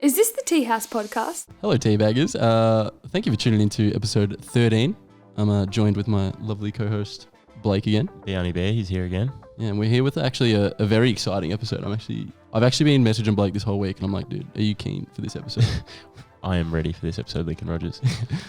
Is this the Teahouse podcast? Hello, Teabaggers. Thank you for tuning into episode 13. I'm joined with my lovely co-host, Blake, again. Beanie Bear, he's here again. Yeah, and we're here with actually a very exciting episode. I've actually been messaging Blake this whole week, and I'm like, dude, are you keen for this episode? I am ready for this episode, Lincoln Rogers.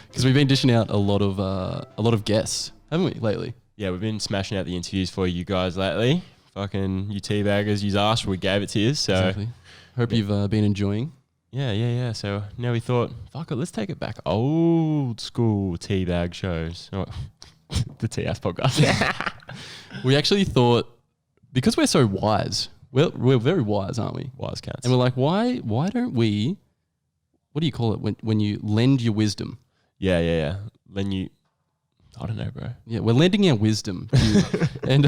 Because we've been dishing out a lot of guests, haven't we, lately? Yeah, we've been smashing out the interviews for you guys lately. Fucking you Teabaggers, you asked, we gave it to you. So Exactly. Hope you've been enjoying. Yeah. So now we thought, fuck it, let's take it back. Old school teabag shows. Oh, the Teahouse podcast. We actually thought, because we're so wise, we're very wise, aren't we? Wise cats. And we're like, why don't we, what do you call it when you lend your wisdom? Yeah. Then you, I don't know, bro. Yeah, we're lending our wisdom. And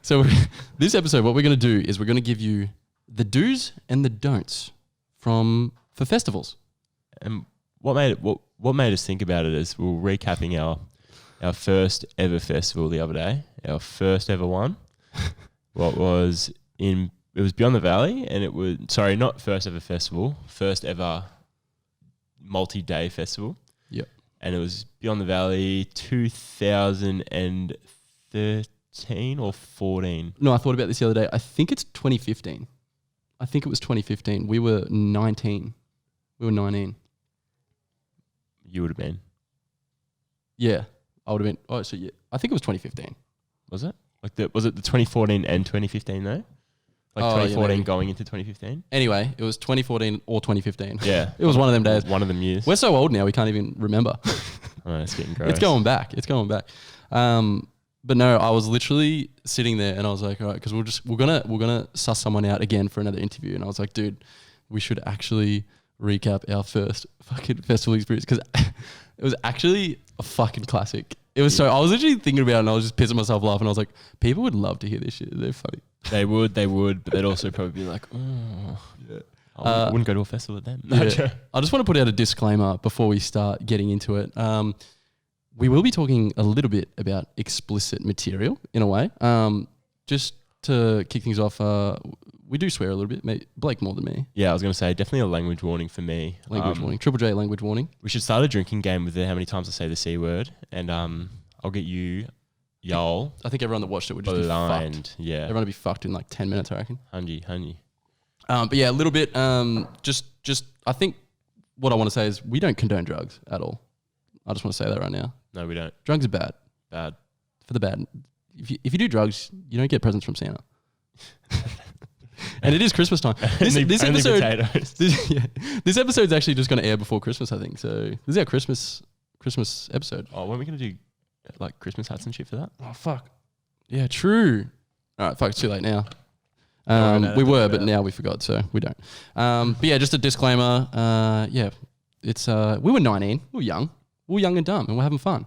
so this episode, what we're going to do is we're going to give you the do's and the don'ts for festivals. And what made us think about it is we were recapping our first ever festival the other day, our first ever one. It was Beyond the Valley, and it was, sorry, not first ever festival, first ever multi-day festival. Yep. And it was Beyond the Valley 2013 or 14. No, I thought about this the other day. I think it's 2015. I think it was 2015. We were 19. We were 19. You would have been. Yeah, I would have been. Oh, so yeah, I think it was 2015. Was it? Was it the 2014 and 2015 though? Like 2014 going into 2015? Anyway, it was 2014 or 2015. Yeah. It was one of them days. One of them years. We're so old now, we can't even remember. Oh, it's getting gross. It's going back. But no, I was literally sitting there and I was like, all right, because we're gonna suss someone out again for another interview. And I was like, dude, we should actually recap our first fucking festival experience, because it was actually a fucking classic. It was I was literally thinking about it and I was just pissing myself laughing. I was like, people would love to hear this shit. They're funny. They would, but they'd also probably be like, oh, yeah. I wouldn't go to a festival with them. Yeah. I just want to put out a disclaimer before we start getting into it. We will be talking a little bit about explicit material in a way. Just to kick things off, we do swear a little bit, Blake more than me. Yeah, I was going to say, definitely a language warning for me. Language warning. Triple J language warning. We should start a drinking game with how many times I say the C word, and I'll get you, y'all. I think everyone that watched it would just blind. be fucked. Yeah. Everyone would be fucked in like 10 minutes, I reckon. Honey. But yeah, a little bit, just I think what I want to say is we don't condone drugs at all. I just want to say that right now. No, we don't. Drugs are bad. Bad. For the bad. If you do drugs, you don't get presents from Santa. And it is Christmas time. This episode's actually just going to air before Christmas, I think. So this is our Christmas episode. Oh, weren't we going to do like Christmas hats and shit for that? Oh, fuck. Yeah, true. All right, fuck, it's too late now. We were, but now we forgot, so we don't. But yeah, just a disclaimer. It's we were 19. We were young. We were young and dumb, and we're having fun.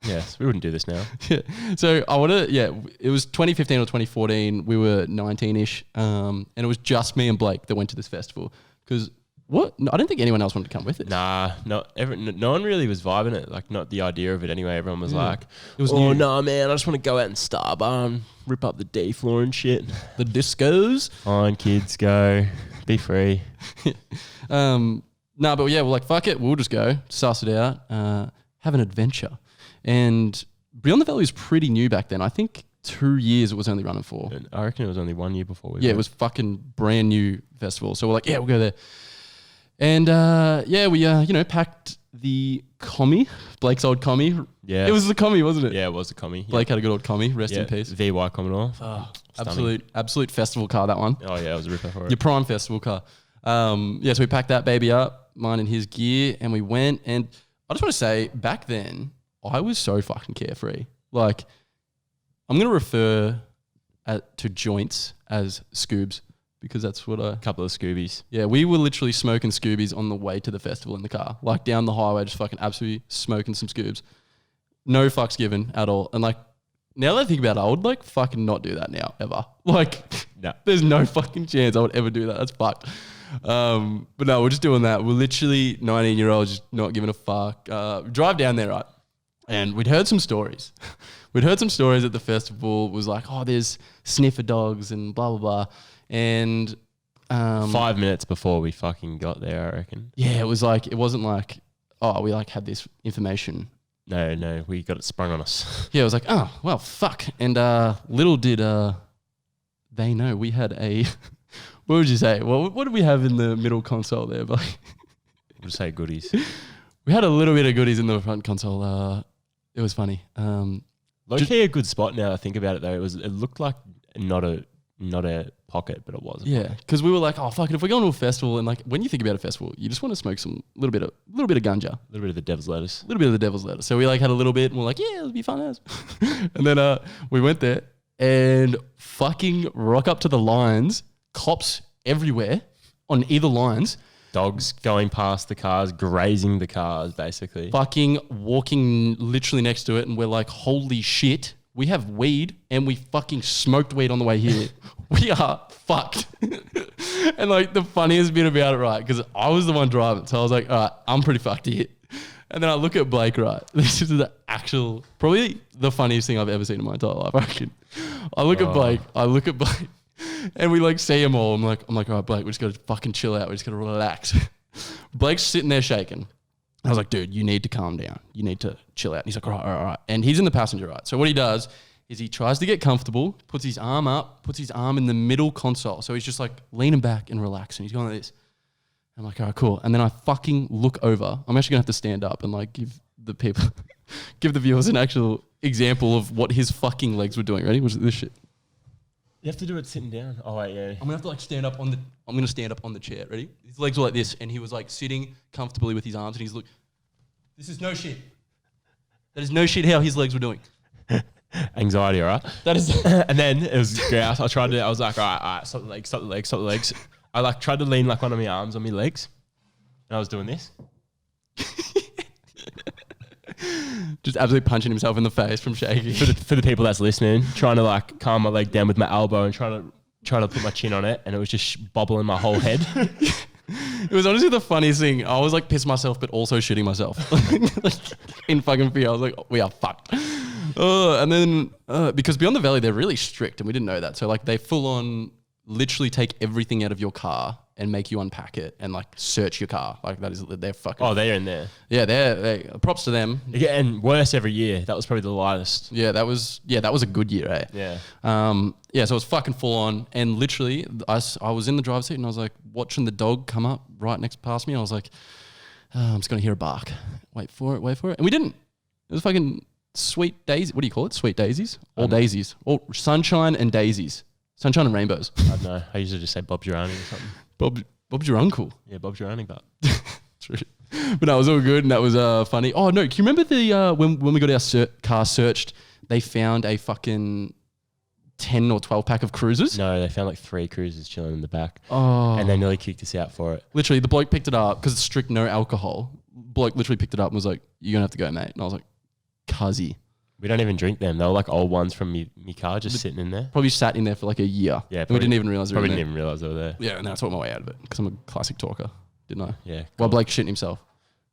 Yes, we wouldn't do this now. Yeah. So it was 2015 or 2014. We were 19-ish, and it was just me and Blake that went to this festival. Because no, I don't think anyone else wanted to come with us. Nah, no one really was vibing it. Like, not the idea of it anyway. Everyone was like, it was "Oh no, man! I just want to go out and Starbar and rip up the D floor and shit." The discos. Fine, kids, go. Be free. No, but yeah, we're like, fuck it, we'll just go, suss it out, have an adventure. And Beyond the Valley was pretty new back then. I think 2 years it was only running for. I reckon it was only 1 year before we went. It was fucking brand new festival. So we're like, yeah, we'll go there. And we packed the commie, Blake's old commie. Yeah. It was the commie, wasn't it? Yeah, it was the commie. Blake had a good old commie, rest in peace. VY Commodore. Oh, absolute festival car, that one. Oh yeah, it was a ripper for it. Your prime festival car. So we packed that baby up, mine and his gear, and we went. And I just want to say, back then, I was so fucking carefree. Like, I'm going to refer to joints as scoobs, because that's what A couple of Scoobies. Yeah, we were literally smoking Scoobies on the way to the festival in the car. Like, down the highway, just fucking absolutely smoking some Scoobs. No fucks given at all. And like, now that I think about it, I would like fucking not do that now, ever. Like, no. There's no fucking chance I would ever do that. That's fucked. But no, we're just doing that. We're literally 19-year-olds just not giving a fuck. Drive down there, right? And we'd heard some stories. We'd heard some stories at the festival. It was like, oh, there's sniffer dogs and blah, blah, blah. And 5 minutes before we fucking got there, I reckon. Yeah, it wasn't like, oh, we like had this information. No, we got it sprung on us. Yeah, it was like, oh, well, fuck. And little did they know we had a, what would you say? Well, what did we have in the middle console there? But We'll just say goodies. we had a little bit of goodies in the front console. It was funny. Low-key a good spot now I think about it though. It looked like not a pocket, but it was. Yeah, because we were like, oh fuck it, if we're going to a festival, and like when you think about a festival, you just want to smoke some little bit of ganja, A little bit of the devil's lettuce. a little bit of the devil's lettuce. So we like had a little bit, and we're like, yeah, it'll be fun as. And then we went there and fucking rock up to the lines, cops everywhere on either lines, Dogs going past the cars, grazing the cars, basically. fucking walking literally next to it, and we're like, holy shit. We have weed and we fucking smoked weed on the way here. We are fucked. And like the funniest bit about it, right? Because I was the one driving. So I was like, all right, I'm pretty fucked here. And then I look at Blake, right? This is the actual, probably the funniest thing I've ever seen in my entire life, I reckon. I look at Blake, and we like see him all. I'm like, all right, Blake, we just got to fucking chill out. We just got to relax. Blake's sitting there shaking. I was like, dude, you need to calm down. You need to chill out. And he's like, all right. And he's in the passenger, right? So what he does is he tries to get comfortable, puts his arm up, puts his arm in the middle console. So he's just like leaning back and relaxing. He's going like this. I'm like, all right, cool. And then I fucking look over. I'm actually going to have to stand up and like give the viewers an actual example of what his fucking legs were doing. Ready? Was it this shit? You have to do it sitting down. Oh, wait, yeah. I'm going to have to like stand up on the chair. Ready? His legs were like this. And he was like sitting comfortably with his arms. And he's like, this is no shit. That is no shit how his legs were doing. Anxiety, all right? That is. And then it was great. I was like, all right, stop the legs. I like tried to lean like one of my arms on my legs. And I was doing this. Just absolutely punching himself in the face from shaking. For the people that's listening, trying to like calm my leg down with my elbow and trying to put my chin on it. And it was just bobbling my whole head. It was honestly the funniest thing. I was like pissed myself, but also shitting myself. Like, in fucking fear. I was like, we are fucked. And then, because Beyond the Valley, they're really strict and we didn't know that. So like they full on literally take everything out of your car and make you unpack it and like search your car. Like that is, they're fucking. Oh, they're in there. Yeah, they props to them. Yeah, and worse every year. That was probably the lightest. Yeah, that was a good year, eh? Yeah. Yeah, so it was fucking full on. And literally, I was in the driver's seat and I was like watching the dog come up right next past me. And I was like, I'm just going to hear a bark. Wait for it. And we didn't. It was fucking sweet daisies. What do you call it? Sweet daisies? All daisies. All sunshine and daisies. Sunshine and rainbows. I don't know. I usually just say Bob's your auntie or something. Bob's your uncle. Yeah, Bob's your auntie, but. True. But no, it was all good and that was funny. Oh no, can you remember the when we got our car searched, they found a fucking 10 or 12 pack of cruisers? No, they found like 3 cruisers chilling in the back. Oh. And they nearly kicked us out for it. Literally, the bloke picked it up because it's strict no alcohol. Bloke literally picked it up and was like, you're going to have to go, mate. And I was like, cuzzy. We don't even drink them. They were like old ones from me car just sitting in there. Probably sat in there for like a year. Yeah. And we didn't even realize they were Probably in there. didn't even realize they were there. Yeah, and then I talked my way out of it because I'm a classic talker, didn't I? Yeah. While Blake shitting himself.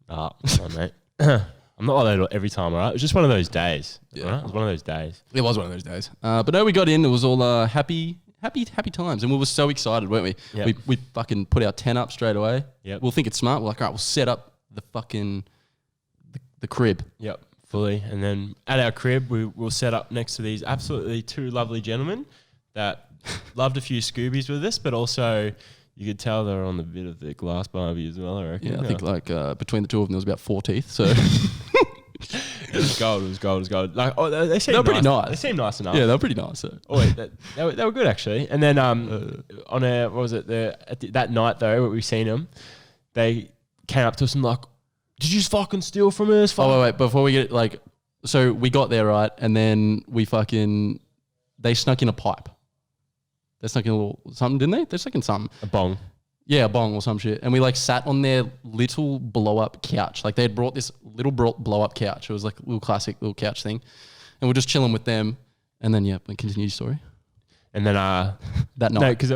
Come on, mate. I'm not like that every time, all right? It was just one of those days. Yeah. All right? It was one of those days. It was one of those days. But no, we got in. It was all happy times. And we were so excited, weren't we? Yep. We fucking put our tent up straight away. Yep. We'll think it's smart. We're like, all right, we'll set up the fucking the crib. Yep, fully. And then at our crib, we'll set up next to these absolutely 2 lovely gentlemen that loved a few Scoobies with us, but also you could tell they were on the bit of the glass Barbie as well, I reckon. Yeah, I think like between the two of them, there was about 4 teeth. So It was gold. Like, they seemed They were pretty nice. They seemed nice enough. yeah, they were pretty nice. So. Oh wait, they were good actually. And then on a what was it? That night though, where we seen them, they came up to us and like, "Did you just fucking steal from us?" Oh wait, before we get like, so we got there right, and then they snuck in a pipe. They snuck in a little something, didn't they? They snuck in something. A bong. Yeah, a bong or some shit. And we like sat on their little blow up couch. Like they had brought this little blow up couch. It was like a little classic little couch thing. And we're just chilling with them. And then, yeah, we continue your story. And then, that night. No, because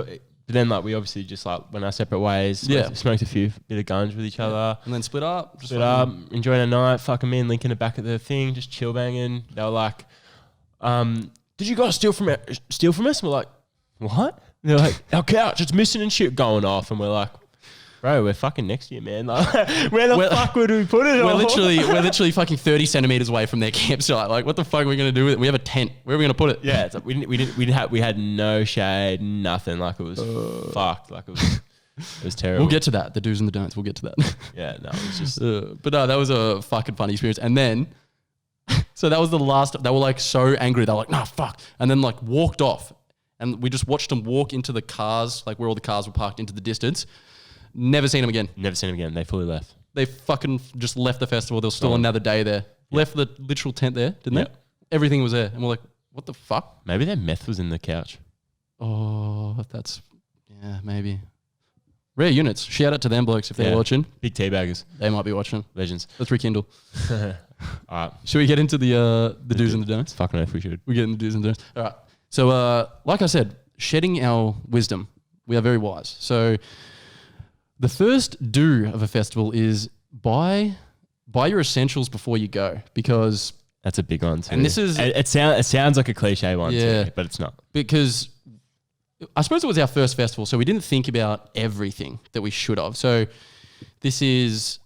then like we obviously just like went our separate ways. Yeah. Smoked a few bit of guns with each other. And then split up. Split up, enjoying a night. Fucking me and Lincoln are back at the thing, just chill banging. They were like, did you guys steal from us? And we're like, what? They're like, our couch, it's missing and shit, going off. And we're like, bro, we're fucking next year, man. Like, where the fuck would we put it? We're literally fucking 30 centimeters away from their campsite. Like, what the fuck are we gonna do with it? We have a tent. Where are we gonna put it? Yeah, it's like we had no shade, nothing. Like, it was fucked. Like, it was terrible. We'll get to that. The do's and the don'ts. We'll get to that. Yeah, no, it was just. But no, that was a fucking funny experience. And then, so that was the last. They were like so angry. They were like, nah, fuck. And then like walked off. And we just watched them walk into the cars, like where all the cars were parked, into the distance. Never seen them again. Never seen them again. They fully left. They fucking just left the festival. There was still another day there. Left the literal tent there, didn't they? Everything was there. And we're like, what the fuck? Maybe their meth was in the couch. Oh, yeah, maybe. Rare units. Shout out to them blokes if they're watching. Big teabaggers. They might be watching. Legends. Let's rekindle. All right. Should we get into the do's and the don'ts? Fucking if we should. We get into the do's and don'ts. All right. So, like I said, shedding our wisdom. We are very wise. So, the first do of a festival is buy your essentials before you go, because that's a big one too. And this is it sounds like a cliche one too, but it's not. Because I suppose it was our first festival, so we didn't think about everything that we should have. So this is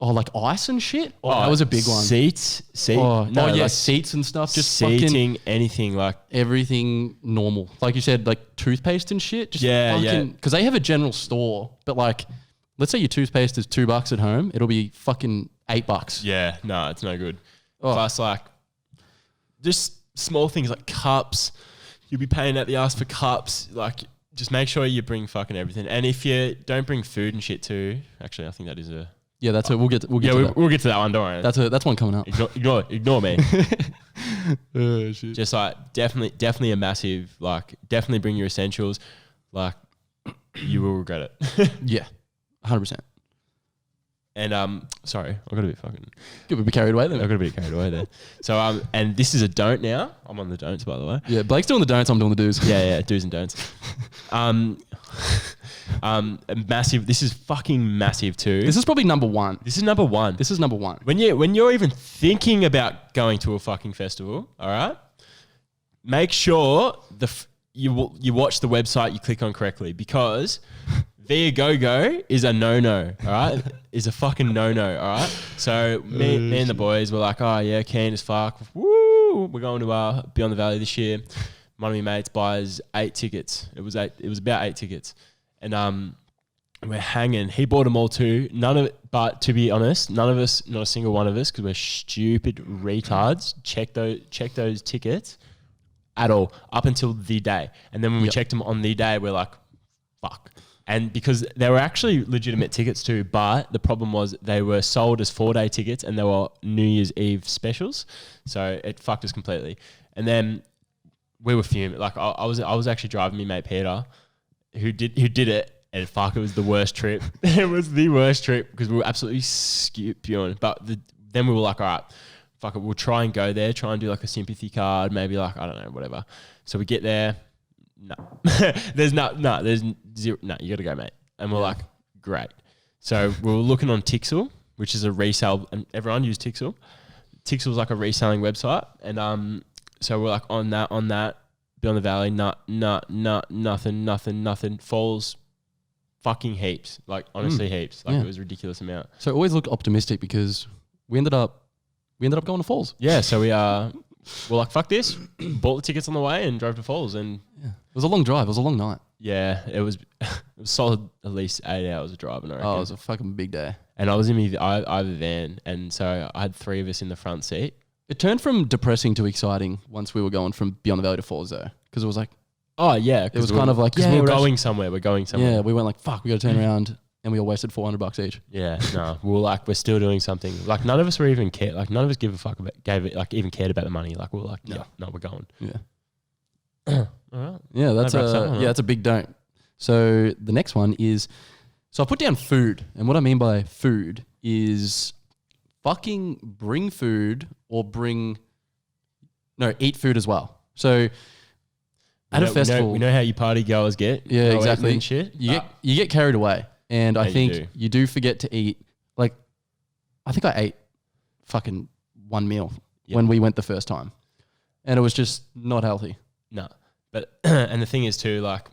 like ice and shit. That was a big one. Seats. Like seats and stuff. Just seating, anything, like everything normal. Like you said, like toothpaste and shit. Just because they have a general store, but like, let's say your toothpaste is $2 at home, it'll be fucking $8. Yeah, no, it's no good. Plus, like, just small things like cups. You'll be paying out the ass for cups. Like, just make sure you bring fucking everything. And if you don't bring food and shit too, actually, I think that is a. Yeah, that's it. We'll get to that. We'll get to that one. Don't worry. That's one coming up. Ignore me. Oh, shit. Just like definitely a massive, like, definitely bring your essentials. Like, you will regret it. Yeah, 100%. And sorry, I got a bit fucking. Good, be carried away then. I got a bit carried away there. So and this is a don't now. I'm on the don'ts, by the way. Yeah, Blake's doing the don'ts. I'm doing the do's. Yeah, do's and don'ts. Massive. This is fucking massive too. This is probably number one. This is number one. When you're even thinking about going to a fucking festival, all right, make sure you watch the website you click on correctly, because Via Go is a no-no, all right? Is a fucking no-no, all right? So me and the boys were like, oh yeah, keen as fuck. Woo! We're going to Beyond the Valley this year. One of my mates buys 8 tickets. It was about 8 tickets. And we're hanging. He bought them all too. But to be honest, none of us, not a single one of us, because we're stupid retards, check those tickets at all up until the day. And then when we checked them on the day, we're like, fuck. And because they were actually legitimate tickets too, but the problem was they were sold as 4-day tickets and they were New Year's Eve specials. So it fucked us completely. And then we were fuming. Like I was actually driving me mate Peter, who did it, and fuck, it was the worst trip. It was the worst trip because we were absolutely spewing. But then we were like, all right, fuck it, we'll try and go there, try and do like a sympathy card, maybe like, I don't know, whatever. So we get there. No, there's zero. No, you got to go, mate. And we're like, great. So we were looking on Tixel, which is a resale, and everyone used Tixel. Tixel's like a reselling website, and so we're like on that Beyond the Valley, nothing. Falls, fucking heaps. Like honestly, heaps. Like it was a ridiculous amount. So always look optimistic, because we ended up going to Falls. Yeah. So we're like, fuck this. Bought the tickets on the way and drove to Falls, and it was a long drive. It was a long night. Yeah, it was solid, at least 8 hours of driving, I reckon. Oh, it was a fucking big day. And I was I have a van, and so I had 3 of us in the front seat. It turned from depressing to exciting once we were going from Beyond the Valley to Falls, though, because it was like, oh yeah, it was kind of like, we're going somewhere. We're going somewhere. Yeah, we went like, fuck, we got to turn around, and we all wasted $400 each. Yeah, no, we're still doing something. Like none of us were even care. Like none of us give a fuck about even cared about the money. Like we're like, no, we're going. Yeah. All right. Yeah, that's a big don't. So the next one is, so I put down food, and what I mean by food is fucking bring food or eat food as well. So at a festival, we know how you party goers get. Yeah, exactly. And shit. You get carried away, and I think you do forget to eat. Like, I think I ate fucking one meal when we went the first time, and it was just not healthy. No. But and the thing is too, like,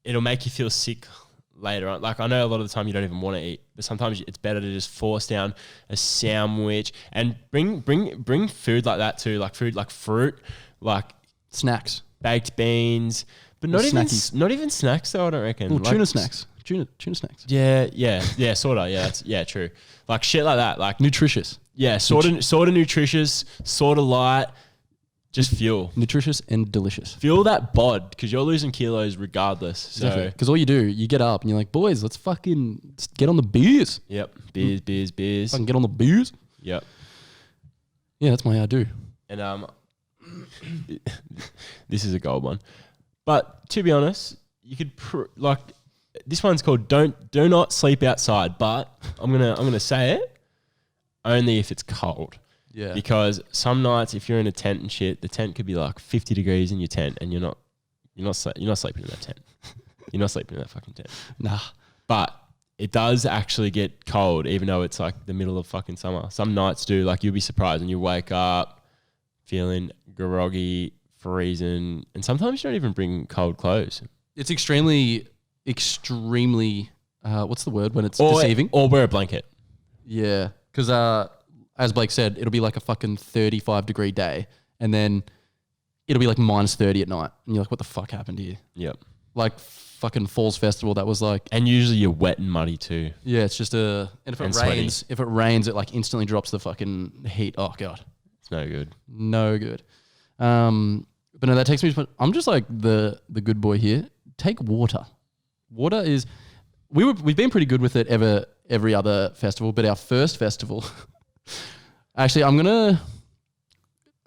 it'll make you feel sick later on. Like, I know a lot of the time you don't even want to eat, but sometimes it's better to just force down a sandwich and bring food like that too, like food like fruit, like Snacks. baked beans, but not even snacks though. I don't reckon. Well, like, tuna snacks. Tuna snacks. Yeah, sort of. Yeah, true. Like shit like that, like Nutritious. yeah, sort of nutritious, sort of light, just fuel. Nutritious and delicious. Fuel that bod because you're losing kilos regardless. So Because all you do, you get up and you're like, boys, let's get on the beers. yep, beers. Fucking get on the beers. Yep. Yeah, that's my do. And this is a gold one. But to be honest, you could like this one's called do not sleep outside. But I'm gonna say it only if it's cold. Yeah. Because some nights, if you're in a tent and shit, the tent could be like 50 degrees in your tent, and you're not sleeping in that tent. You're not sleeping in that fucking tent. Nah. But it does actually get cold, even though it's like the middle of fucking summer. Some nights do, like you'll be surprised and you wake up feeling groggy, freezing, and sometimes you don't even bring cold clothes. It's extremely, what's the word when it's deceiving? Or wear a blanket. Yeah. Because as Blake said, it'll be like a fucking 35-degree day, and then it'll be like -30 at night. And you're like, what the fuck happened here? Yep. Like fucking Falls Festival, that was like... And usually you're wet and muddy too. Yeah, it's just and if it rains, it like instantly drops the fucking heat. Oh, God. It's no good. No good. But no, that takes me to... I'm just like the good boy here. Take water. Water is... We've been pretty good with it every other festival, but our first festival... Actually, I'm gonna...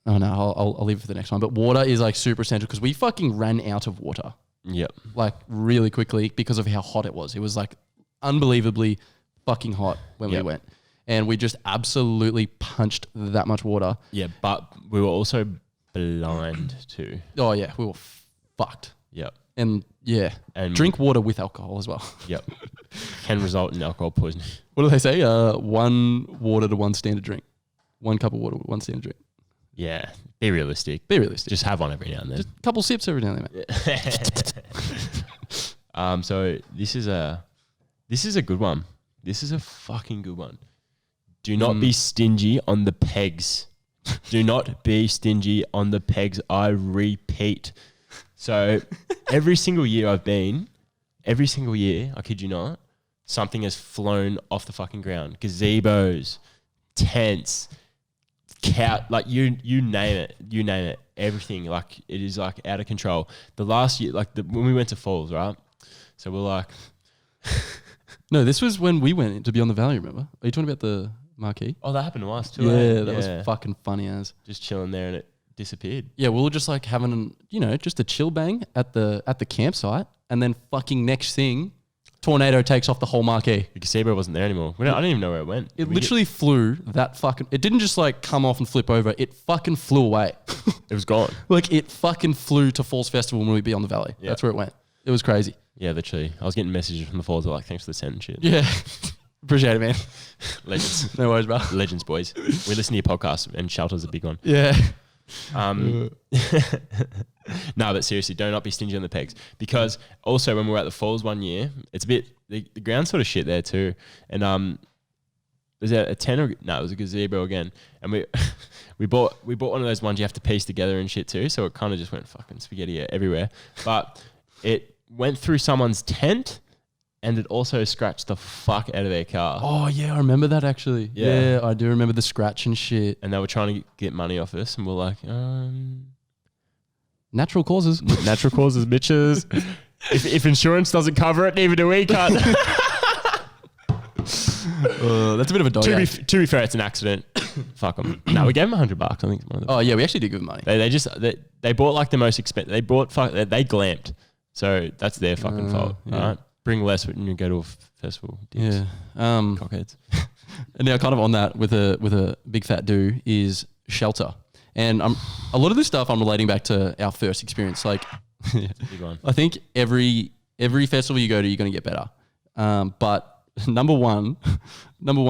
Oh no, I'll leave it for the next one. But water is like super essential because we fucking ran out of water. Yep. Like really quickly because of how hot it was. It was like unbelievably fucking hot when we went. And we just absolutely punched that much water. Yeah, but we were also blind too. Oh yeah, we were fucked. Yep. And yeah, and drink water with alcohol as well. Yep. Can result in alcohol poisoning. What do they say? 1 water to 1 standard drink. 1 cup of water, 1 standard drink. Yeah. Be realistic. Be realistic. Just have one every now and then. Just a couple sips every now and then, mate. So this is a good one. This is a fucking good one. Do not be stingy on the pegs. Do not be stingy on the pegs. I repeat. So every single year, I kid you not, something has flown off the fucking ground. Gazebos, tents, like you name it, everything. Like it is like out of control. The last year, like when we went to Falls, right? So we're like, no, this was when we went to be on the Valley. Remember? Are you talking about the marquee? Oh, that happened to us too. Yeah, that was fucking funny as. Just chilling there and it disappeared. Yeah, we were just like having, just a chill bang at the campsite, and then fucking next thing, tornado takes off the whole marquee. The gazebo wasn't there anymore. I didn't even know where it went. It literally flew that fucking... It didn't just like come off and flip over. It fucking flew away. It was gone. Like it fucking flew to Falls Festival when we'd be on the Valley. Yeah. That's where it went. It was crazy. Yeah, literally. I was getting messages from the Falls like, thanks for the tent and shit. Yeah. Appreciate it, man. Legends. No worries, bro. Legends, boys. We listen to your podcast and Shelter's a big one. Yeah. No, but seriously, do not be stingy on the pegs. Because also when we were at the Falls one year, it's a bit... The ground's sort of shit there too. And was it a tent or... No, it was a gazebo again. And we bought one of those ones you have to piece together and shit too. So it kind of just went fucking spaghetti everywhere. But it went through someone's tent and it also scratched the fuck out of their car. Oh, yeah, I remember that actually. Yeah, I do remember the scratch and shit. And they were trying to get money off us and we're like, natural causes. Natural causes, bitches. If insurance doesn't cover it, neither do we, cunt. That's a bit of a dog. To be fair, it's an accident. Fuck them. No, we gave them $100. I think. It's one of oh yeah, we actually did give them money. They bought like the most expensive. They glamped. So that's their fucking fault. Yeah. All right, bring less when you go to a festival. Dicks. Yeah. Cockheads. And now, kind of on that, with a big fat do is shelter, and a lot of this stuff I'm relating back to our first experience. Like, big one. I think every festival you go to, you're going to get better. But number one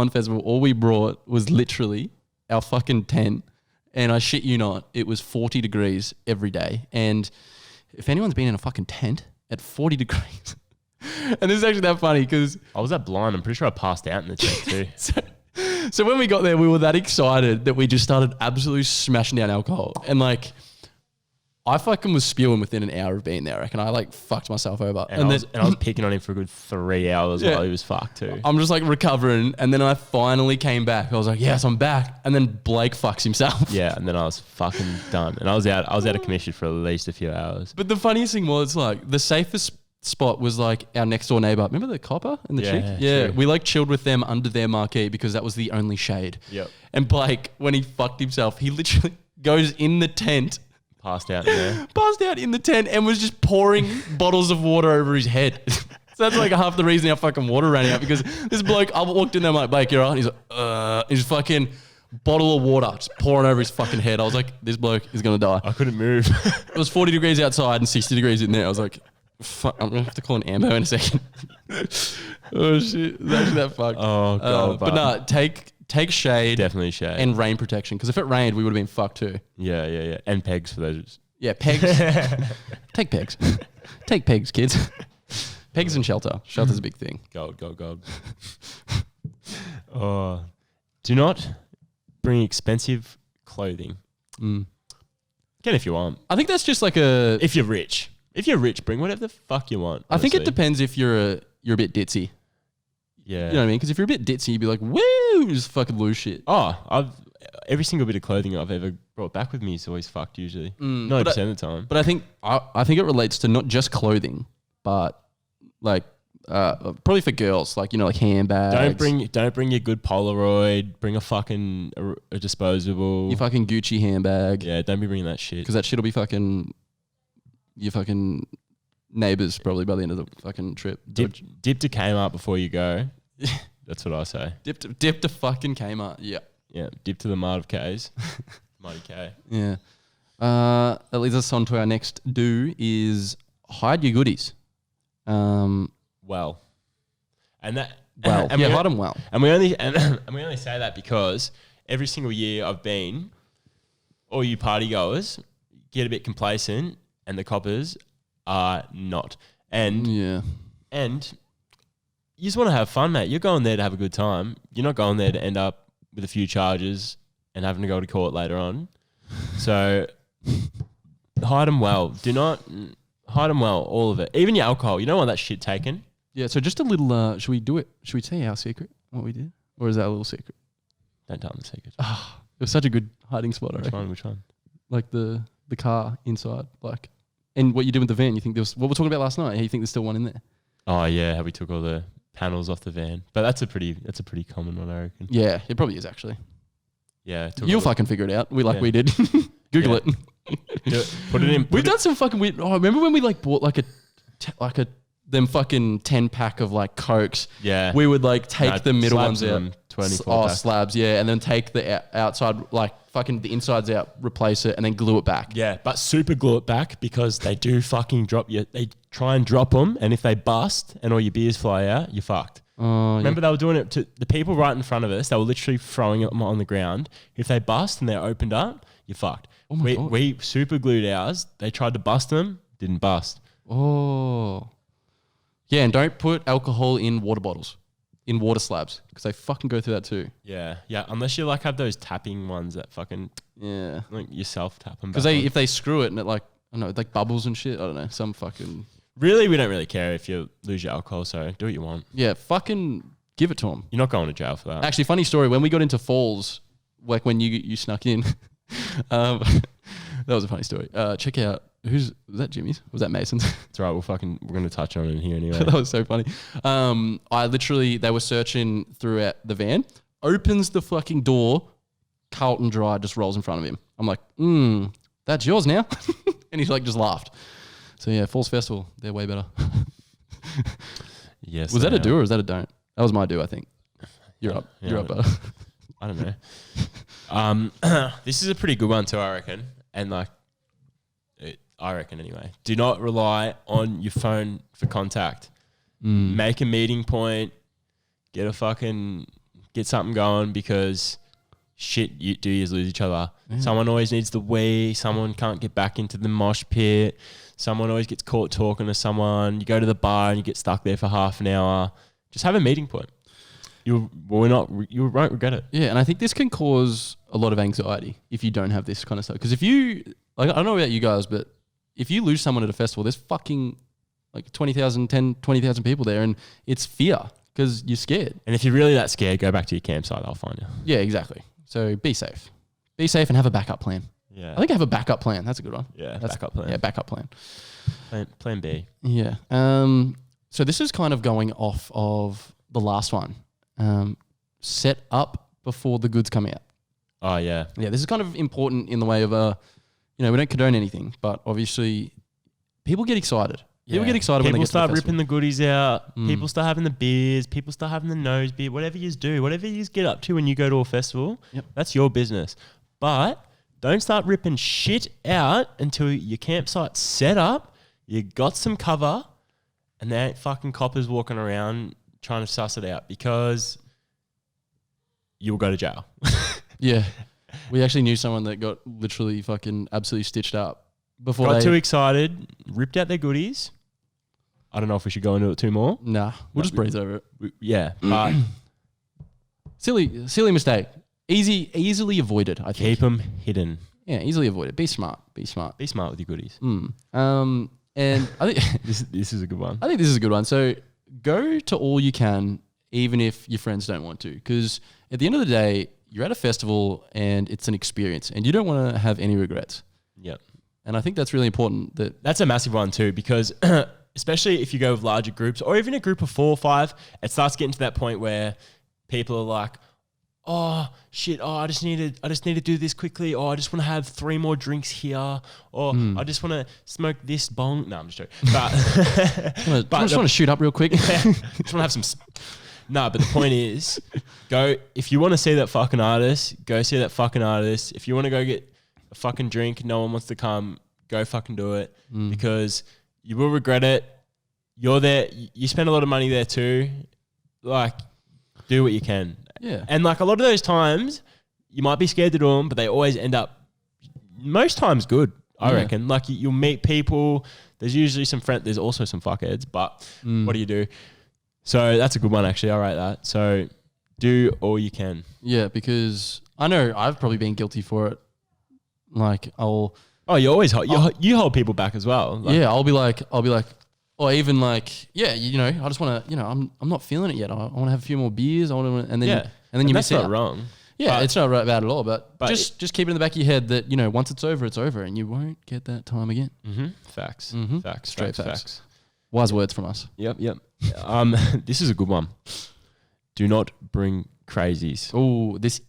festival, all we brought was literally our fucking tent And I shit you not, it was 40 degrees every day. And if anyone's been in a fucking tent at 40 degrees, and this is actually that funny because I was that blind. I'm pretty sure I passed out in the tent too. so when we got there, we were that excited that we just started absolutely smashing down alcohol. And like, I fucking was spewing within an hour of being there. I reckon I like fucked myself over. And I was picking on him for a good 3 hours while he was fucked too. I'm just like recovering. And then I finally came back. I was like, yes, I'm back. And then Blake fucks himself. Yeah, and then I was fucking done. And I was out of commission for at least a few hours. But the funniest thing was like the safest spot was like our next door neighbor. Remember the copper and the chick? Yeah. True. We like chilled with them under their marquee because that was the only shade. Yep. And Blake, when he fucked himself, he literally goes in the tent, Passed out in there. passed out in the tent and was just pouring bottles of water over his head. So that's like half the reason our fucking water ran out because this bloke, I walked in there, I'm like, Blake, you're right. And he's like, he's fucking bottle of water just pouring over his fucking head. I was like, this bloke is going to die. I couldn't move. It was 40 degrees outside and 60 degrees in there. I was like, fuck, I'm going to have to call an ambo in a second. Oh shit. It's actually that fucked. Oh, God. But no, take shade. Definitely shade. And rain protection. Because if it rained, we would have been fucked too. Yeah. And pegs for those. Yeah, pegs. Take pegs. Take pegs, kids. Pegs and shelter. Shelter's a big thing. Gold. Oh, do not bring expensive clothing. Can if you want. I think that's just like a... If you're rich. If you're rich, bring whatever the fuck you want. I think it honestly. depends if you're a bit ditzy. Yeah. You know what I mean? Because if you're a bit ditzy, you'd be like, woo, just fucking lose shit. Oh, every single bit of clothing I've ever brought back with me is always fucked usually. 90% of the time. But I think it relates to not just clothing, but like probably for girls, like like handbags. Don't bring your good Polaroid. Bring a fucking a disposable. Your fucking Gucci handbag. Yeah, don't be bringing that shit. Because that shit will be fucking your fucking neighbours probably by the end of the fucking trip. Dip to Kmart before you go. That's what I say. Dip to fucking Kmart. Yeah. Yeah, dip to the Mart of K's. Mighty K. Yeah. That leads us on to our next do is hide your goodies. Well. And that Hide them well. And we only say that because every single year I've been, all you party goers get a bit complacent and the coppers are not. And yeah. And you just want to have fun, mate. You're going there to have a good time. You're not going there to end up with a few charges and having to go to court later on. So hide them well. Do not hide them well, all of it. Even your alcohol. You don't want that shit taken. Yeah, so just a little, should we do it? Should we tell you our secret, what we did? Or is that a little secret? Don't tell them the secret. It was such a good hiding spot, I reckon. Which one? Like the car inside, like, and what you did with the van, you think there was, what we were talking about last night, how you think there's still one in there? Oh yeah, how we took all the panels off the van. But that's a pretty common one, I reckon. Yeah, it probably is actually. Yeah. You'll fucking figure it out. We did. Google it. Put it in. We've done some fucking weird. Oh, remember when we like bought like a them fucking 10-pack of like Cokes? Yeah. We would like take the middle ones out. 24 slabs, yeah, and then take the outside, like fucking the insides out, replace it, and then glue it back. Yeah, but super glue it back because they do fucking drop you. They try and drop them, and if they bust and all your beers fly out, you're fucked. Remember they were doing it to the people right in front of us. They were literally throwing them on the ground. If they bust and they're opened up, you're fucked. Oh my God. We super glued ours. They tried to bust them, didn't bust. Oh. Yeah, and don't put alcohol in water bottles, in water slabs, because they fucking go through that too. Yeah, unless you like have those tapping ones that fucking like yourself tap them. Because if they screw it and it like I don't know, like bubbles and shit. I don't know, some fucking. Really, we don't really care if you lose your alcohol. So do what you want. Yeah, fucking give it to them. You're not going to jail for that. Actually, funny story. When we got into Falls, like when you snuck in, that was a funny story. Check out was that Jimmy's? Was that Mason's? It's all right. We're going to touch on it here anyway. That was so funny. They were searching throughout the van. Opens the fucking door. Carlton Dry just rolls in front of him. I'm like, that's yours now. And he's like, just laughed. So yeah, Falls Festival, they're way better. Yes. Was that a do or is that a don't? That was my do, I think. You're up. Yeah, You're up, brother. I don't know. This is a pretty good one too, I reckon. And I reckon anyway. Do not rely on your phone for contact. Make a meeting point. Get something going because shit, you lose each other. Someone always needs the wee. Someone can't get back into the mosh pit. Someone always gets caught talking to someone. You go to the bar and you get stuck there for half an hour. Just have a meeting point. You won't regret it. Yeah, and I think this can cause a lot of anxiety if you don't have this kind of stuff. Because if you, like, I don't know about you guys, but if you lose someone at a festival, there's fucking like 20,000 people there, and it's fear because you're scared. And if you're really that scared, go back to your campsite. I'll find you. Yeah, exactly. So be safe. Be safe and have a backup plan. Yeah. I think have a backup plan. That's a good one. Yeah, That's backup plan. Yeah, backup plan. Plan B. Yeah. So this is kind of going off of the last one. Set up before the goods come out. Oh, yeah. Yeah, this is kind of important in the way of, we don't condone anything, but obviously people get excited. People get excited when they get to the start festival. ripping the goodies out. People start having the beers. People start having the nose beer. Whatever you do, whatever you get up to when you go to a festival, that's your business. But don't start ripping shit out until your campsite's set up, you got some cover, and there ain't fucking coppers walking around trying to suss it out, because you'll go to jail. Yeah. We actually knew someone that got literally fucking absolutely stitched up before Got too excited, ripped out their goodies. I don't know if we should go into it too more. Nah, we'll just breeze over it. Yeah, but Silly mistake. Easily avoided, I think. keep them hidden. Yeah, easily avoided. Be smart. Be smart with your goodies. And I think This is a good one. I think this is a good one. So go to all you can, even if your friends don't want to, because at the end of the day, you're at a festival and it's an experience, and you don't want to have any regrets. Yep. And I think that's really important. That's a massive one too, because especially if you go with larger groups or even a group of 4 or 5, it starts getting to that point where people are like, oh shit, I just need to do this quickly, or I just want to have 3 more drinks here, or I just want to smoke this bong. No, I'm just joking. But I just want to shoot up real quick. just want to have some. No, but the point is, go, if you want to see that fucking artist, go see that fucking artist. If you want to go get a fucking drink, no one wants to come, go fucking do it, because you will regret it. You're there, you spend a lot of money there too. Like, do what you can. Yeah. And like a lot of those times, you might be scared to do them, but they always end up, most times, good, I reckon. Like, you'll meet people. There's usually there's also some fuckheads, but what do you do? So that's a good one, actually. I rate that. So do all you can. Yeah, because I know I've probably been guilty for it. Like you always you hold people back as well. Like, I'll be like, or even like, I just want to, I'm not feeling it yet. I want to have a few more beers. And then you miss out. That's not wrong. Yeah, it's not bad at all. But just keep it in the back of your head that, once it's over, and you won't get that time again. Facts. Facts. Straight facts. Wise words from us. Yep. This is a good one. Do not bring crazies. Oh, this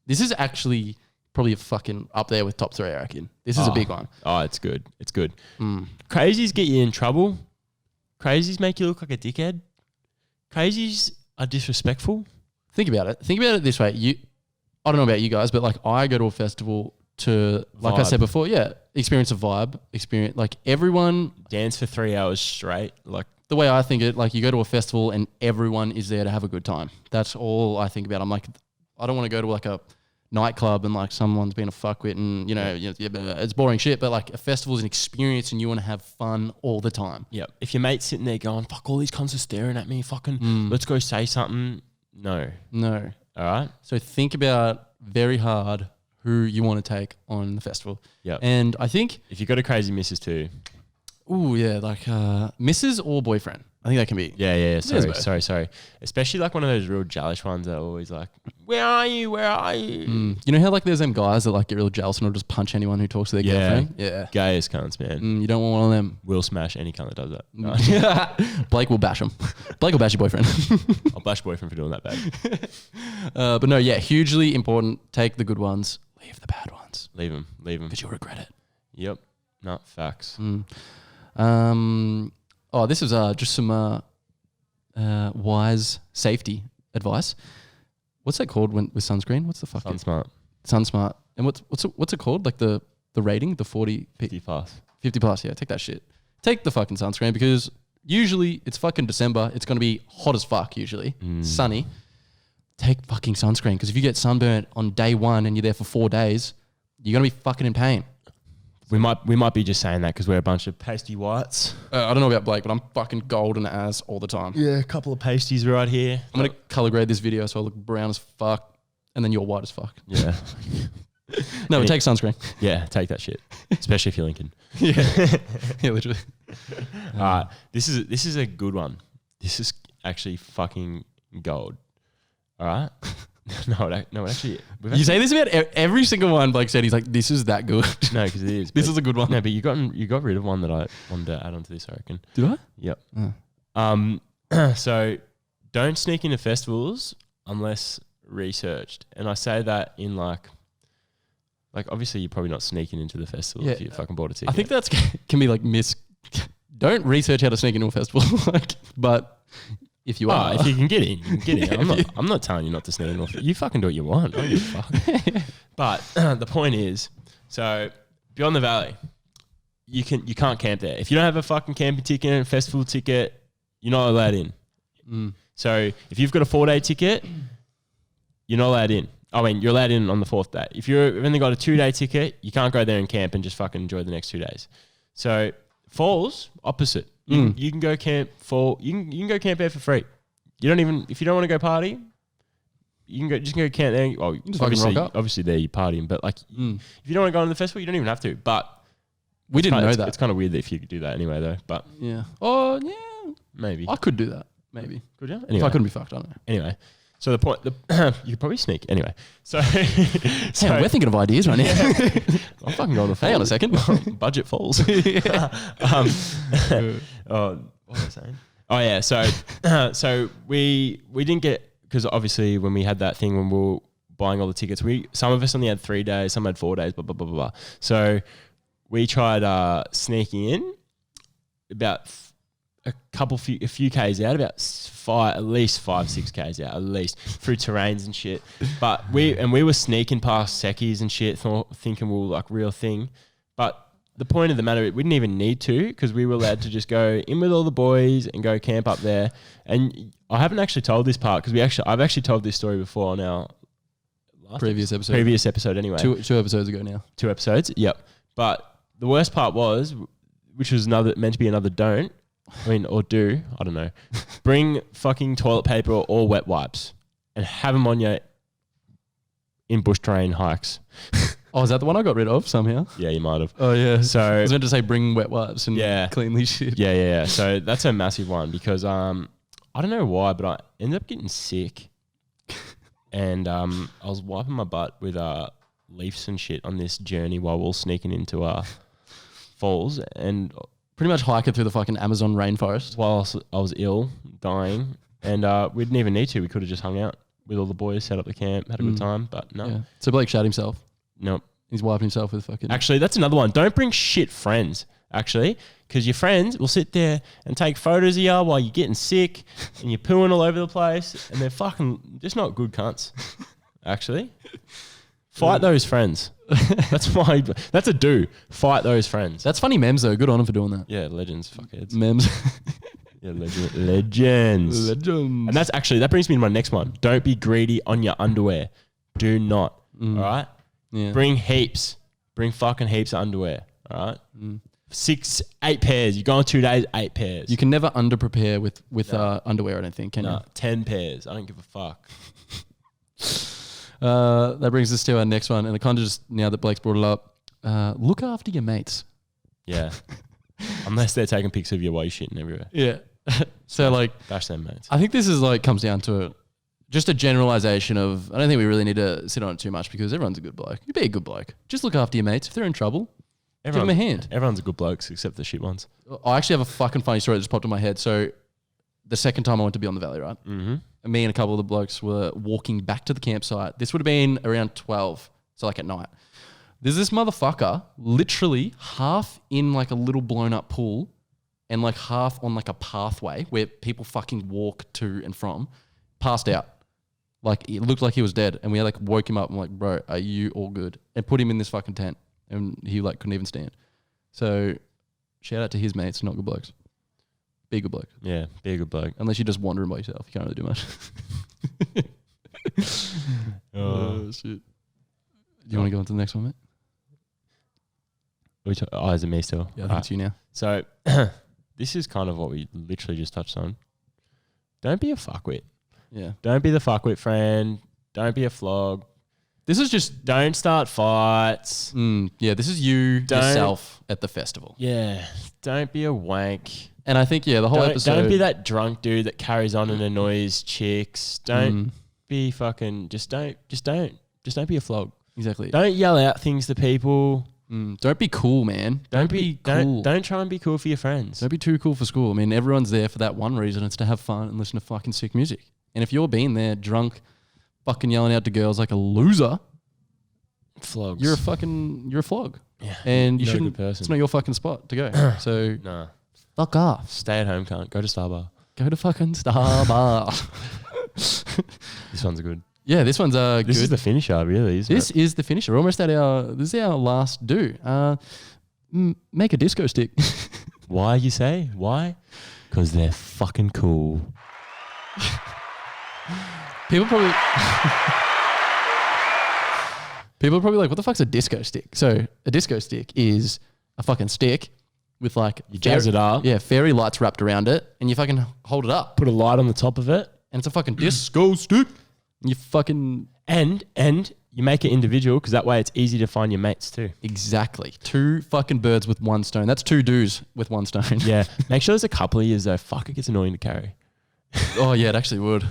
is actually probably fucking up there with top 3, I reckon. This is a big one. Oh, it's good. Crazies get you in trouble. Crazies make you look like a dickhead. Crazies are disrespectful. Think about it this way. I don't know about you guys, but like I go to a festival to, like I said before, experience a vibe, like everyone dance for 3 hours straight. Like, the way I think it, like you go to a festival and everyone is there to have a good time. That's all I think about. I'm like, I don't want to go to like a nightclub and like someone's being a fuckwit and it's boring shit. But like a festival is an experience and you want to have fun all the time. Yeah. If your mate's sitting there going, fuck, all these cunts are staring at me, fucking let's go say something. No. All right. So think about very hard who you want to take on the festival. Yeah. And I think if you got a crazy missus too. Ooh, yeah, like missus or boyfriend. I think that can be. Yeah. Sorry. Especially like one of those real jealous ones that are always like, where are you? You know how like there's them guys that like get real jealous and will just punch anyone who talks to their girlfriend? Yeah. Gayest cunts, man. You don't want one of them. We'll smash any cunt that does that. Blake will bash him. Blake will bash your boyfriend. I'll bash your boyfriend for doing that bad. But no, hugely important. Take the good ones. Leave the bad ones. Leave them. Because you'll regret it. Yep. Not facts. This is just some wise safety advice. What's that called with sunscreen? What's the fuck? SunSmart. And what's it called? Like the rating, the 40 50 plus. 50 plus. Yeah, take that shit. Take the fucking sunscreen because usually it's fucking December. It's gonna be hot as fuck. Usually sunny. take fucking sunscreen. Because if you get sunburnt on day 1 and you're there for 4 days, you're going to be fucking in pain. We might be just saying that because we're a bunch of pasty whites. I don't know about Blake, but I'm fucking golden as all the time. Yeah, a couple of pasties right here. I'm going to color grade this video so I look brown as fuck and then you're white as fuck. Yeah. No, but take sunscreen. Yeah, take that shit. Especially if you're Lincoln. Yeah. Yeah, literally. All right. This is a good one. This is actually fucking gold. All right? No, actually. You say this about every single one Blake said. He's like, this is that good. No, because it is. This is a good one. No, but you got rid of one that I wanted to add onto this, I reckon. Did I? Yep. So don't sneak into festivals unless researched. And I say that in like obviously you're probably not sneaking into the festival if you fucking bought a ticket. I think that's can be like don't research how to sneak into a festival. But if you are, if you can get in, you can get in. I'm not telling you not to sneak in. You fucking do what you want. I don't give a fuck. But the point is, so beyond the valley, you can't camp there. If you don't have a fucking camping ticket, a festival ticket, you're not allowed in. So if you've got a 4-day ticket, you're not allowed in. I mean, you're allowed in on the 4th day. If you've only got a 2-day ticket, you can't go there and camp and just fucking enjoy the next 2 days. So falls, opposite. You can go camp you can go camp there for free. You don't even, if you don't want to go party, you can go camp there. Well, obviously there you're partying, but like if you don't want to go on the festival, you don't even have to. But we didn't know that. It's kind of weird that if you could do that anyway, though. But yeah. Oh yeah. Maybe I could do that. Maybe. Could you? Anyway. If I couldn't be fucked, I don't know. Anyway. So the point, you could probably sneak anyway. So, hey, we're thinking of ideas right now. I'm fucking going to hang on a second. Budget falls. What was I saying? Oh yeah. So we didn't get, because obviously when we had that thing when we were buying all the tickets, some of us only had 3 days, some had 4 days, blah blah blah blah blah. So we tried sneaking in about a few Ks out, about at least 5-6 Ks out, at least through terrains and shit. But we were sneaking past Secchies and shit, thinking we were like real thing. But the point of the matter, we didn't even need to, because we were allowed to just go in with all the boys and go camp up there. And I haven't actually told this part because I've actually told this story before on our previous episode anyway. Two episodes ago now. 2 episodes, yep. But the worst part was, which was meant to be another don't. I mean, or do, I don't know. Bring fucking toilet paper or wet wipes and have them on you in bush terrain hikes. Oh, is that the one I got rid of somehow? Yeah, you might have. Oh, yeah. So I was meant to say bring wet wipes and clean these shit. Yeah. So that's a massive one because I don't know why, but I ended up getting sick. And I was wiping my butt with leaves and shit on this journey while we were sneaking into falls and pretty much hiking through the fucking Amazon rainforest. While I was ill, dying, and we didn't even need to. We could have just hung out with all the boys, set up the camp, had a good time, but no. Yeah. So Blake shot himself. Nope. He's wiping himself with fucking... Actually, that's another one. Don't bring shit friends, actually, because your friends will sit there and take photos of you while you're getting sick and you're pooing all over the place, and they're fucking just not good cunts, actually. Fight those friends. That's a do. Fight those friends. That's funny memes though. Good on them for doing that. Yeah, legends, fuckheads. Memes. Yeah, legends. And that brings me to my next one. Don't be greedy on your underwear. Do not. All right? Yeah. Bring heaps. Bring fucking heaps of underwear. All right? 6, 8 pairs. You go on 2 days, 8 pairs. You can never under prepare with underwear, I don't think, can you? 10 pairs. I don't give a fuck. That brings us to our next one, and it kind of just, now that Blake's brought it up, look after your mates. Yeah. Unless they're taking pics of you while you're shitting everywhere. Yeah. So like, bash them mates. I think this is like, comes down to just a generalization of, I don't think we really need to sit on it too much because everyone's a good bloke. You be a good bloke. Just look after your mates. If they're in trouble, give them a hand. Everyone's a good blokes except the shit ones. I actually have a fucking funny story that just popped in my head. So the second time I went to Beyond the Valley, right? Mm-hmm. And me and a couple of the blokes were walking back to the campsite. This would have been around 12, so like at night. There's this motherfucker literally half in like a little blown up pool and like half on like a pathway where people fucking walk to and from, passed out. Like it looked like he was dead, and we like woke him up and like, bro, are you all good? And put him in this fucking tent, and he like couldn't even stand. So shout out to his mates, not good blokes. Be a good bloke. Yeah, be a good bloke. Unless you're just wandering by yourself, you can't really do much. Do you want to go on to the next one, mate? Is it me still? Yeah, I think it's you now. So this is kind of what we literally just touched on. Don't be a fuckwit. Yeah. Don't be the fuckwit friend. Don't be a flog. This is just... Don't start fights. Yeah, this is yourself at the festival. Yeah. Don't be a wank. And I think, the whole episode... Don't be that drunk dude that carries on and annoys chicks. Don't be fucking... Just don't be a flog. Exactly. Don't yell out things to people. Don't be cool, man. Don't be cool. Don't try and be cool for your friends. Don't be too cool for school. I mean, everyone's there for that one reason. It's to have fun and listen to fucking sick music. And if you're being there drunk, fucking yelling out to girls like a loser, flogs. you're a flog. Yeah. And you Not a shouldn't. good person. It's not your fucking spot to go. So Nah. fuck off. Stay at home, cunt. Go to Starbar. Go to fucking Starbar. This one's good. Yeah, this one's good. This is the finisher, really, isn't This it? is the finisher. We're almost at this is our last do. Make a disco stick. Why, you say? Why? Because they're fucking cool. People probably like, what the fuck's a disco stick? So a disco stick is a fucking stick with like... You jazz it up. Yeah, fairy lights wrapped around it and you fucking hold it up. Put a light on the top of it. And it's a fucking disco stick. You fucking... And you make it individual because that way it's easy to find your mates too. Exactly. 2 fucking birds with 1 stone. That's 2 do's with 1 stone. Yeah. Make sure there's a couple of years though. Fuck, it gets annoying to carry. Oh yeah, it actually would.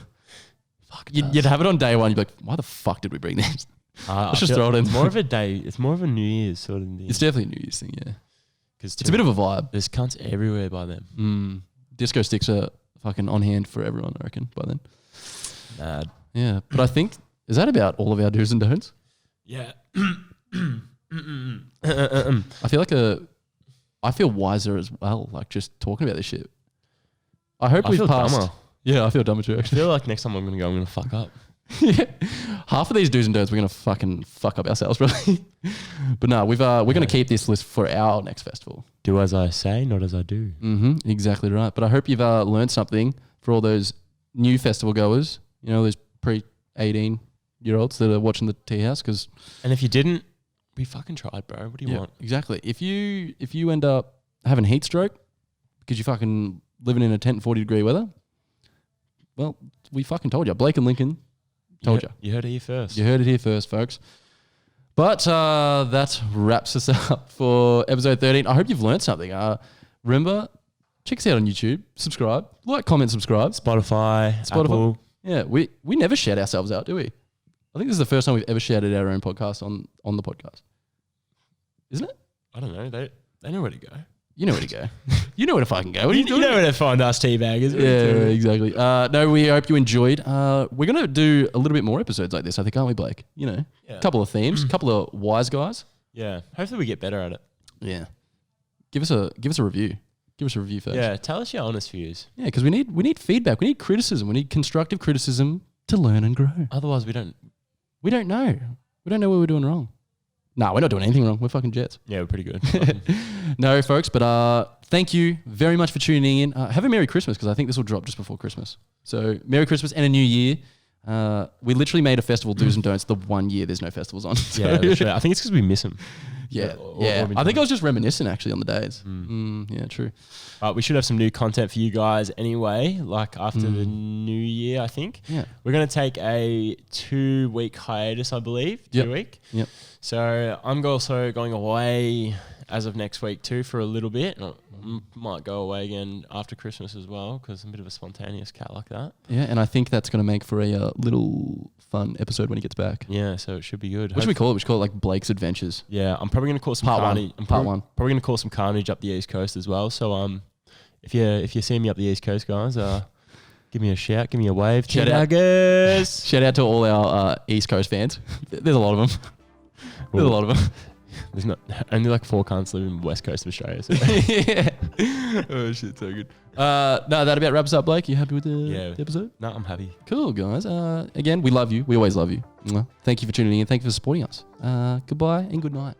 Fuck, you'd have it on day 1. You'd be like, why the fuck did we bring this? Let's just throw it in. It's more of a day. It's more of a New Year's sort of thing. It's definitely a New Year's thing, yeah. Because It's a bit of a vibe. there's cunts everywhere by them. Disco sticks are fucking on hand for everyone, I reckon, by then. Mad. Yeah, but I think, is that about all of our do's and don'ts? Yeah. I feel like I feel wiser as well, like just talking about this shit. I hope we've feel passed. dumber. Yeah, I feel dumber too, I actually. feel like next time I'm going to fuck up. Yeah. Half of these do's and don'ts we're gonna fucking fuck up ourselves, probably. But no, we're gonna keep this list for our next festival. Do as I say, not as I do. Exactly right. But I hope you've learned something for all those new festival goers. You know, those pre-18-year-olds that are watching the Teahouse. Because And if you didn't, we fucking tried, bro. What do you want? Exactly. If you end up having heat stroke because you're fucking living in a tent in 40-degree weather, well, we fucking told you. Blake and Lincoln told you. You heard it here first. You heard it here first, folks. But that wraps us up for episode 13. I hope you've learned something. Remember, check us out on YouTube. Subscribe. Like, comment, subscribe. Spotify. Apple. Yeah, we never shout ourselves out, do we? I think this is the first time we've ever shouted our own podcast on the podcast. Isn't it? I don't know. They know where to go. You know where to go. You know where to fucking go. What are you doing? You know where to find us teabaggers. Yeah, exactly. No, we hope you enjoyed. We're going to do a little bit more episodes like this, I think, aren't we, Blake? You know, a couple of themes, a couple of wise guys. Yeah. Hopefully we get better at it. Yeah. Give us a review. Give us a review first. Yeah. Tell us your honest views. Yeah, because we need feedback. We need criticism. We need constructive criticism to learn and grow. Otherwise, we don't know. We don't know what we're doing wrong. No, we're not doing anything wrong. We're fucking jets. Yeah, we're pretty good. No, folks, but thank you very much for tuning in. Have a Merry Christmas, because I think this will drop just before Christmas. So Merry Christmas and a New Year. We literally made a festival do's and don'ts the 1 year there's no festivals on. So Yeah, that's right. I think it's because we miss them. yeah. Or I think I was just reminiscing actually on the days. Yeah, true. We should have some new content for you guys anyway, like after the new year, I think. Yeah. We're going to take a 2-week hiatus, I believe. 2 week. Yep. So I'm also going away as of next week too for a little bit. Might go away again after Christmas as well, because I'm a bit of a spontaneous cat like that. Yeah, and I think that's going to make for a little fun episode when he gets back. Yeah, so it should be good. What should we call it? We should call it like Blake's Adventures. Yeah, I'm probably going to call some Part one. carnage. I'm Part probably, one. Probably going to call some carnage up the East Coast as well. So if you see me up the East Coast, guys, give me a shout, give me a wave. Shout out. Teabaggers. Shout out to all our East Coast fans. There's a lot of them. There's a lot of them. There's not only like 4 cunts live in the West Coast of Australia. So. Yeah. Oh shit, so good. No, that about wraps up, Blake. You happy with the episode? No, I'm happy. Cool, guys. Again, we love you. We always love you. Thank you for tuning in. Thank you for supporting us. Goodbye and good night.